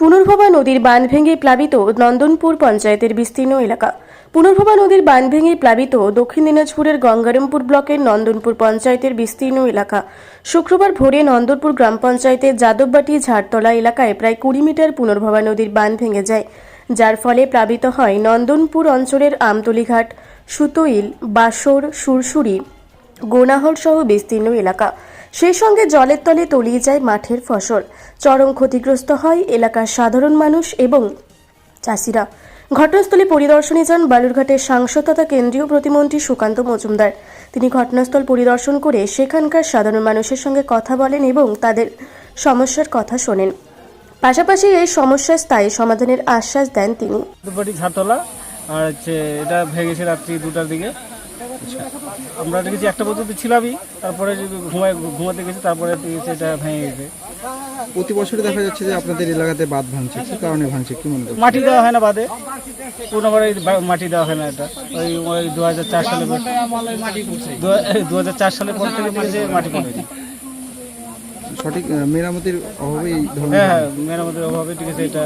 পুনর্ভবা নদীর বাঁধ ভেঙে প্লাবিত নন্দনপুর পঞ্চায়েতের বিস্তীর্ণ এলাকা। পুনর্ভবা নদীর বাঁধ ভেঙে প্লাবিত দক্ষিণ দিনাজপুরের গঙ্গারামপুর ব্লকের নন্দনপুর পঞ্চায়েতের বিস্তীর্ণ এলাকা। শুক্রবার ভোরে নন্দনপুর গ্রাম পঞ্চায়েতের যাদববাটি ঝাড়তলা এলাকায় প্রায় 20 মিটার পুনর্ভবা নদীর বাঁধ ভেঙে যায়, যার ফলে প্লাবিত হয় নন্দনপুর অঞ্চলের আমতলীঘাট, সুতইল, বাসর, সুরসুরি, গোনাহর সহ বিস্তীর্ণ এলাকা। সেই সঙ্গে জলের তলে তলিয়ে যায় মাঠের ফসল। চরম ক্ষতিগ্রস্ত হয় এলাকার সাধারণ মানুষ এবং চাষিরা। ঘটনাস্থলে পরিদর্শনে যান বালুরঘাটের সাংসদ তথা কেন্দ্রীয় প্রতিমন্ত্রী সুকান্ত মজুমদার। তিনি ঘটনাস্থল পরিদর্শন করে সেখানকার সাধারণ মানুষের সঙ্গে কথা বলেন এবং তাদের সমস্যার কথা শোনেন। পাশাপাশি এই সমস্যার স্থায়ী সমাধানের আশ্বাস দেন তিনি। ঝাড়তলা আর এটা ভেঙেছে রাত্রি 2টার দিকে। আমরা দেখেছি 1টা পর্যন্ত ছিলামই, তারপরে ঘুমাতে গেছি, তারপরে দেখেছি এটা ভেঙে গেছে। প্রতি বছরই দেখা যাচ্ছে যে আপনাদের এলাকাতে বাঁধ ভাঙছে, কি কারণে ভাঙছে কি মনে করছেন? মাটি দেওয়া হয় না বাঁধে, পুনরায় মাটি দেওয়া হয় না। এটা ওই 2004 সালে 2004 সালের পর থেকে মাটি পড়েছে। সঠিক মেরামতির অভাবে এই ধরনের হ্যাঁ, মেরামতির অভাবে ঠিক আছে। এটা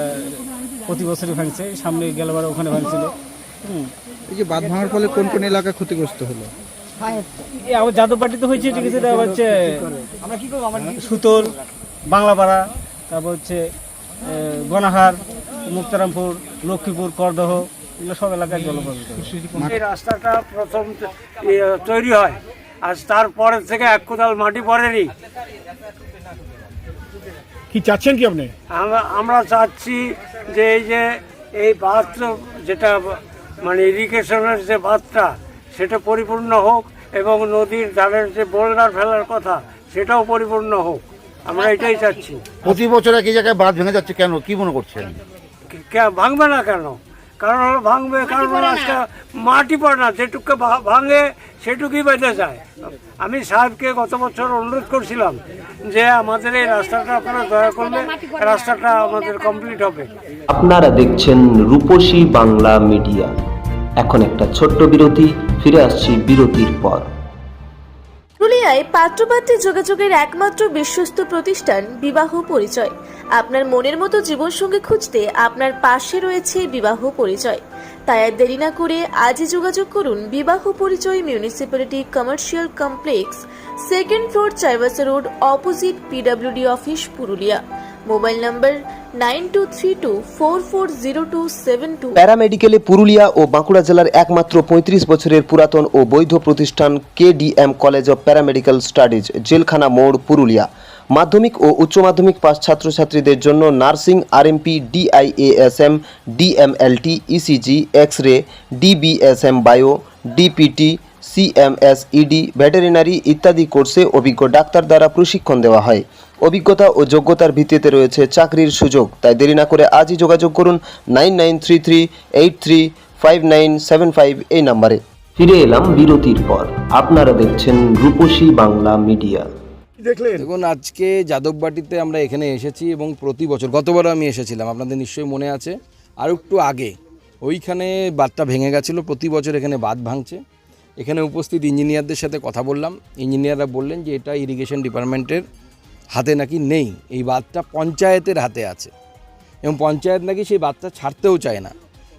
প্রতি বছরই ভাঙছে, সামনে গেলবার ওখানে ভাঙছিল। এই যে বাঁধ ভাঙার ফলে কোন কোন এলাকা ক্ষতিগ্রস্ত হলো? আমার যাদববাটিতে হয়েছে, ঠিক আছে। এটা হচ্ছে সুতোল, বাংলাপাড়া, তারপর হচ্ছে গনাহার, মুক্তারামপুর, লক্ষ্মীপুর, করদহ, এগুলো সব এলাকায় জলপ্রপাত। এই রাস্তাটা প্রথম তৈরি হয়, আর তারপরে থেকে এক কোদাল মাটি পড়েনি। কি চাচ্ছেন কি আপনি? আমরা চাচ্ছি যে এই বাঁধ যেটা মানে ইরিগেশনের যে বাঁধটা সেটা পরিপূর্ণ হোক, এবং নদীর ধারের যে বোল্ডার ফেলার কথা সেটাও পরিপূর্ণ হোক। আমরা এটাই চাচ্ছি। প্রতি বছর একই জায়গায় বাঁধ ভেঙে যাচ্ছে কেন, কি মনে করছেন? ভাঙবে না কেন? কারণ হলো ভাঙবে, কারণ হলো আজকে মাটি পড়ে না, যেটুকু ভাঙে সেটুকুই বেঁধে যায়। আমি সাহেবকে গত বছর অনুরোধ করছিলাম যে আমাদের এই রাস্তাটা আপনারা দয়া করলে রাস্তাটা আমাদের কমপ্লিট হবে। আপনারা দেখছেন রূপসী বাংলা মিডিয়া। এখন একটা ছোট্ট বিরতি, ফিরে আসছি বিরতির পর। পুরুলিয়ায় পাত্রপাত্রী যোগাযোগের একমাত্র বিশ্বস্ত প্রতিষ্ঠান বিবাহ পরিচয়। আপনার মনের মতো জীবনসঙ্গী খুঁজতে আপনার পাশে রয়েছে বিবাহ পরিচয়। তাই আর দেরি না করে আজই যোগাযোগ করুন বিবাহ পরিচয়, municipality commercial complex, 2nd floor, Chaibasa road, opposite PWD office, Purulia. Mobile number 9232440272। প্যারামেডিকেলে পুরুলিয়া ও বাঁকুড়া জেলার একমাত্র 35 বছরের পুরাতন ও বৈধ প্রতিষ্ঠান KDM college of paramedical studies, জেলখানা মোড়, পুরুলিয়া। মাধ্যমিক ও উচ্চ মাধ্যমিক পাস ছাত্রছাত্রীদের জন্য nursing, RMP, DIASM, DMLT, ECG, X-ray, DBSM bio, DPT, CMS, ED, veterinary ইত্যাদি কোর্সে অভিজ্ঞ ডাক্তার দ্বারা প্রশিক্ষণ দেওয়া হয়। অভিজ্ঞতা ও যোগ্যতার ভিত্তিতে রয়েছে চাকরির সুযোগ। তাই দেরি না করে আজই যোগাযোগ করুন 9933835975 এই নম্বরে। ফিরে এলাম বিরতির পর। আপনারা দেখছেন রূপসী বাংলা মিডিয়া। দেখুন, আজকে যাদববাটিতে আমরা এখানে এসেছি এবং প্রতি বছর, গতবারও আমি এসেছিলাম, আপনাদের নিশ্চয়ই মনে আছে, আর একটু আগে ওইখানে বাঁধটা ভেঙে গেছিলো। প্রতি বছর এখানে বাঁধ ভাঙছে। এখানে উপস্থিত ইঞ্জিনিয়ারদের সাথে কথা বললাম। ইঞ্জিনিয়াররা বললেন যে এটা ইরিগেশন ডিপার্টমেন্টের হাতে নাকি নেই, এই বাঁধটা পঞ্চায়েতের হাতে আছে, এবং পঞ্চায়েত নাকি সেই বাঁধটা ছাড়তেও চায় না।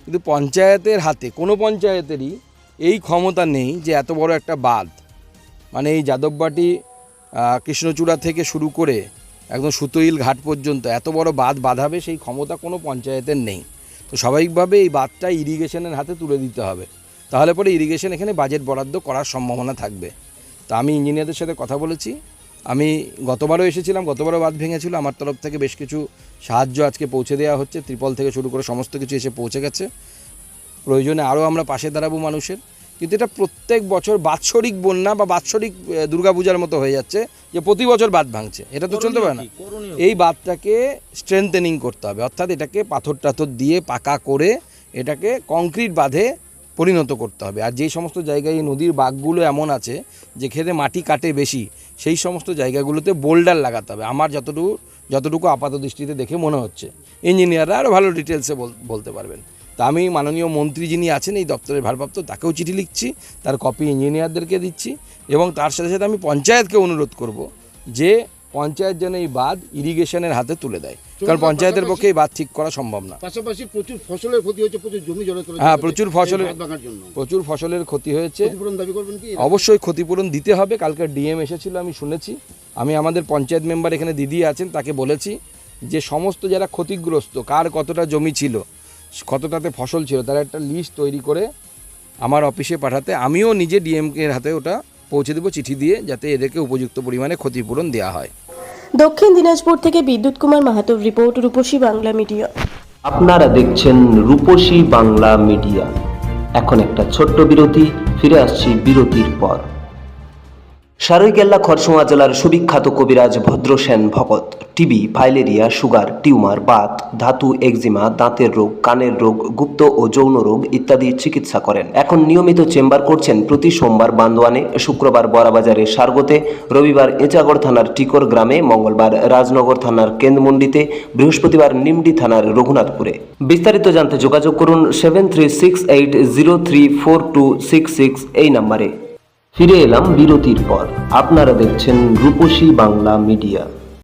কিন্তু পঞ্চায়েতের হাতে, কোনো পঞ্চায়েতেরই এই ক্ষমতা নেই যে এত বড় একটা বাঁধ, মানে এই যাদববাটি কৃষ্ণচূড়া থেকে শুরু করে একদম সুতইল ঘাট পর্যন্ত এত বড় বাঁধ বাঁধাবে, সেই ক্ষমতা কোনো পঞ্চায়েতের নেই। তো স্বাভাবিকভাবে এই বাঁধটা ইরিগেশনের হাতে তুলে দিতে হবে, তাহলে পরে ইরিগেশন এখানে বাজেট বরাদ্দ করার সম্ভাবনা থাকবে। তো আমি ইঞ্জিনিয়ারদের সাথে কথা বলেছি। আমি গতবারও এসেছিলাম, গতবারও বাঁধ ভেঙেছিল। আমার তরফ থেকে বেশ কিছু সাহায্য আজকে পৌঁছে দেওয়া হচ্ছে, ত্রিপল থেকে শুরু করে সমস্ত কিছু এসে পৌঁছে গেছে। প্রয়োজনে আরও আমরা পাশে দাঁড়াবো মানুষের। কিন্তু এটা প্রত্যেক বছর বাৎসরিক বন্যা বা বাৎসরিক দুর্গাপূজার মতো হয়ে যাচ্ছে যে প্রতি বছর বাঁধ ভাঙছে। এটা তো চলতে পারে না। এই বাঁধটাকে স্ট্রেংথেনিং করতে হবে, অর্থাৎ এটাকে পাথর টাথর দিয়ে পাকা করে এটাকে কংক্রিট বাঁধে পরিণত করতে হবে। আর যেই সমস্ত জায়গায় এই নদীর বাঁকগুলো এমন আছে যেখানে মাটি কাটে বেশি, সেই সমস্ত জায়গাগুলোতে বোল্ডার লাগাতে হবে। আমার যতটুকু আপাত দৃষ্টিতে দেখে মনে হচ্ছে, ইঞ্জিনিয়াররা আরও ভালো ডিটেলসে বলতে পারবেন। তা আমি মাননীয় মন্ত্রী যিনি আছেন এই দপ্তরের ভারপ্রাপ্ত, তাকেও চিঠি লিখছি, তার কপি ইঞ্জিনিয়ারদেরকে দিচ্ছি, এবং তার সাথে সাথে আমি পঞ্চায়েতকে অনুরোধ করব যে পঞ্চায়েত যেন এই বাঁধ ইরিগেশনের হাতে তুলে দেয়। কারণ পঞ্চায়েতের পক্ষে এই বাঁধ ঠিক করা সম্ভব না। পাশাপাশি প্রচুর ফসলের ক্ষতি হচ্ছে, প্রচুর জমি জলে তলে হ্যাঁ, প্রচুর ফসলের বাঁধ ভাঙার জন্য প্রচুর ফসলের ক্ষতি হয়েছে। ক্ষতিপূরণ দাবি করবেন কি? অবশ্যই ক্ষতিপূরণ দিতে হবে। কালকে ডিএম এসেছিল, আমি শুনেছি। আমি আমাদের পঞ্চায়েত মেম্বার এখানে দিদি আছেন, তাকে বলেছি যে সমস্ত যারা ক্ষতিগ্রস্ত, কার কতটা জমি ছিল, কতটাতে ফসল ছিল, তার একটা লিস্ট তৈরি করে আমার অফিসে পাঠাতে। আমিও নিজে ডিএমকের হাতে ওটা পৌঁছে দেবো চিঠি দিয়ে, যাতে এদেরকে উপযুক্ত পরিমাণে ক্ষতিপূরণ দেওয়া হয়। দক্ষিণ দিনাজপুর থেকে বিদ্যুৎ কুমার মাহাতোর রিপোর্ট, রূপসী বাংলা মিডিয়া। আপনারা দেখছেন রূপসী বাংলা মিডিয়া। এখন একটা ছোট্ট বিরতি, ফিরে আসছি বিরতির পর। সারৈকেল্লা খরসোয়া জেলার সুবিখ্যাত কবিরাজ Bhadrasen Bhagat TB, filaria, sugar, tumour, Baat, ধাতু, একজিমা, দাঁতের রোগ, কানের রোগ, গুপ্ত ও যৌন রোগ ইত্যাদি চিকিৎসা করেন। এখন নিয়মিত চেম্বার করছেন প্রতি সোমবার বান্দোয়ানে, শুক্রবার বড়াবাজারে সারগোতে, রবিবার এঁচাগড় থানার টিকর গ্রামে, মঙ্গলবার রাজনগর থানার কেন্দ্রমন্ডিতে, বৃহস্পতিবার নিমডি থানার রঘুনাথপুরে। বিস্তারিত জানতে যোগাযোগ করুন 7368034266 এই নম্বরে। ফিরে এলাম বিরতির পর। আপনারা দেখছেন রূপসী বাংলা মিডিয়া।